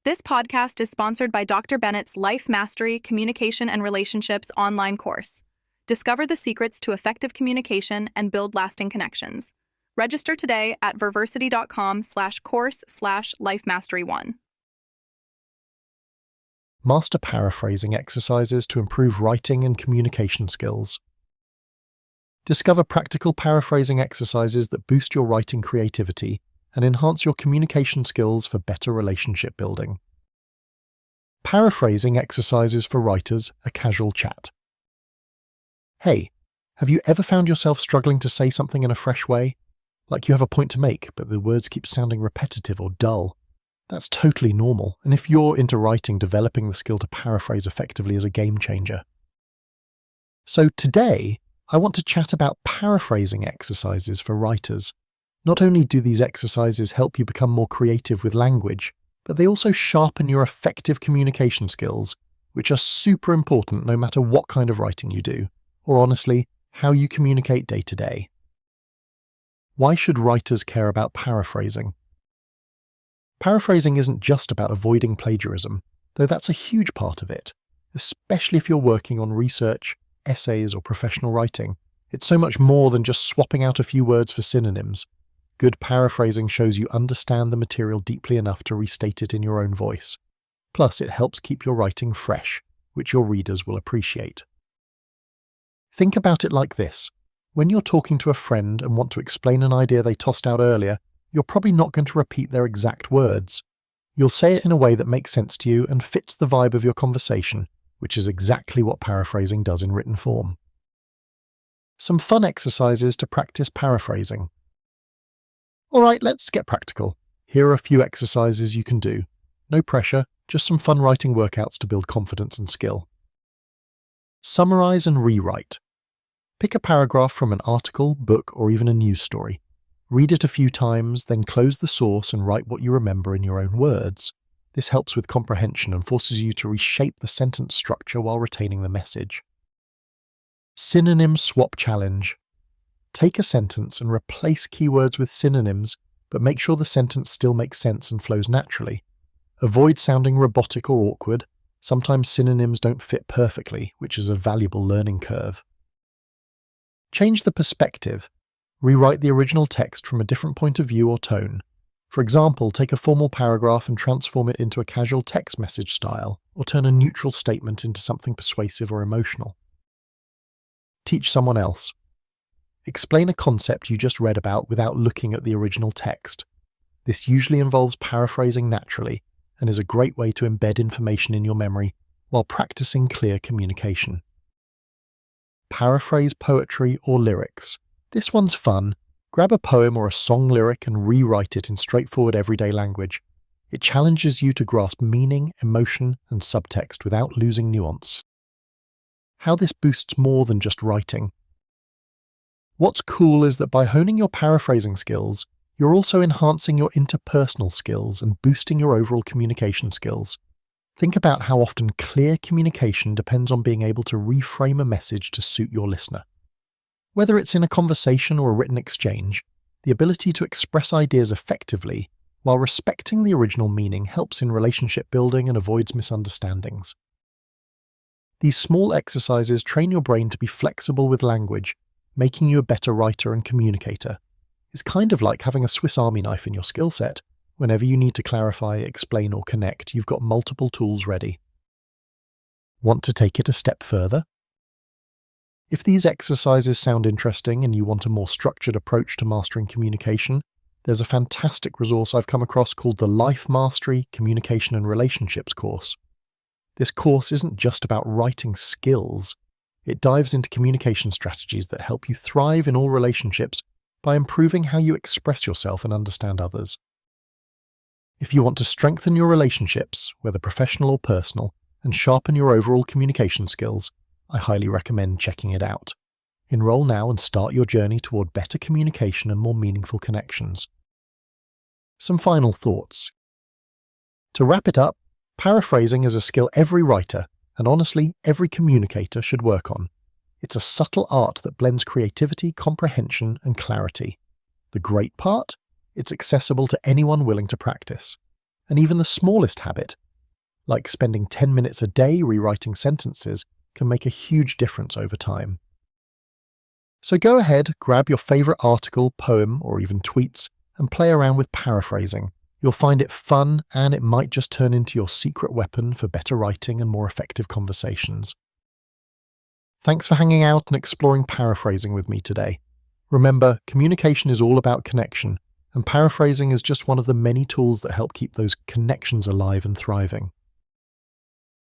This podcast is sponsored by Dr. Bennett's Life Mastery Communication and Relationships online course. Discover the secrets to effective communication and build lasting connections. Register today at verversity.com/course/lifemastery1. Master paraphrasing exercises to improve writing and communication skills. Discover practical paraphrasing exercises that boost your writing creativity and enhance your communication skills for better relationship building. Paraphrasing exercises for writers, a casual chat. Hey, have you ever found yourself struggling to say something in a fresh way? Like you have a point to make, but the words keep sounding repetitive or dull. That's totally normal, and if you're into writing, developing the skill to paraphrase effectively is a game changer. So today, I want to chat about paraphrasing exercises for writers. Not only do these exercises help you become more creative with language, but they also sharpen your effective communication skills, which are super important no matter what kind of writing you do, or honestly, how you communicate day to day. Why should writers care about paraphrasing? Paraphrasing isn't just about avoiding plagiarism, though that's a huge part of it, especially if you're working on research, essays, or professional writing. It's so much more than just swapping out a few words for synonyms. Good paraphrasing shows you understand the material deeply enough to restate it in your own voice. Plus, it helps keep your writing fresh, which your readers will appreciate. Think about it like this. When you're talking to a friend and want to explain an idea they tossed out earlier, you're probably not going to repeat their exact words. You'll say it in a way that makes sense to you and fits the vibe of your conversation, which is exactly what paraphrasing does in written form. Some fun exercises to practice paraphrasing. Alright, let's get practical. Here are a few exercises you can do. No pressure, just some fun writing workouts to build confidence and skill. Summarize and rewrite. Pick a paragraph from an article, book, or even a news story. Read it a few times, then close the source and write what you remember in your own words. This helps with comprehension and forces you to reshape the sentence structure while retaining the message. Synonym swap challenge. Take a sentence and replace keywords with synonyms, but make sure the sentence still makes sense and flows naturally. Avoid sounding robotic or awkward. Sometimes synonyms don't fit perfectly, which is a valuable learning curve. Change the perspective. Rewrite the original text from a different point of view or tone. For example, take a formal paragraph and transform it into a casual text message style, or turn a neutral statement into something persuasive or emotional. Teach someone else. Explain a concept you just read about without looking at the original text. This usually involves paraphrasing naturally and is a great way to embed information in your memory while practicing clear communication. Paraphrase poetry or lyrics. This one's fun. Grab a poem or a song lyric and rewrite it in straightforward everyday language. It challenges you to grasp meaning, emotion, and subtext without losing nuance. How this boosts more than just writing. What's cool is that by honing your paraphrasing skills, you're also enhancing your interpersonal skills and boosting your overall communication skills. Think about how often clear communication depends on being able to reframe a message to suit your listener. Whether it's in a conversation or a written exchange, the ability to express ideas effectively while respecting the original meaning helps in relationship building and avoids misunderstandings. These small exercises train your brain to be flexible with language, making you a better writer and communicator. It's kind of like having a Swiss Army knife in your skill set. Whenever you need to clarify, explain, or connect, you've got multiple tools ready. Want to take it a step further? If these exercises sound interesting and you want a more structured approach to mastering communication, there's a fantastic resource I've come across called the Life Mastery Communication and Relationships course. This course isn't just about writing skills. It dives into communication strategies that help you thrive in all relationships by improving how you express yourself and understand others. If you want to strengthen your relationships, whether professional or personal, and sharpen your overall communication skills, I highly recommend checking it out. Enroll now and start your journey toward better communication and more meaningful connections. Some final thoughts. To wrap it up, paraphrasing is a skill every writer, and honestly, every communicator should work on. It's a subtle art that blends creativity, comprehension, and clarity. The great part? It's accessible to anyone willing to practice. And even the smallest habit, like spending 10 minutes a day rewriting sentences, can make a huge difference over time. So go ahead, grab your favourite article, poem, or even tweets, and play around with paraphrasing. You'll find it fun, and it might just turn into your secret weapon for better writing and more effective conversations. Thanks for hanging out and exploring paraphrasing with me today. Remember, communication is all about connection, and paraphrasing is just one of the many tools that help keep those connections alive and thriving.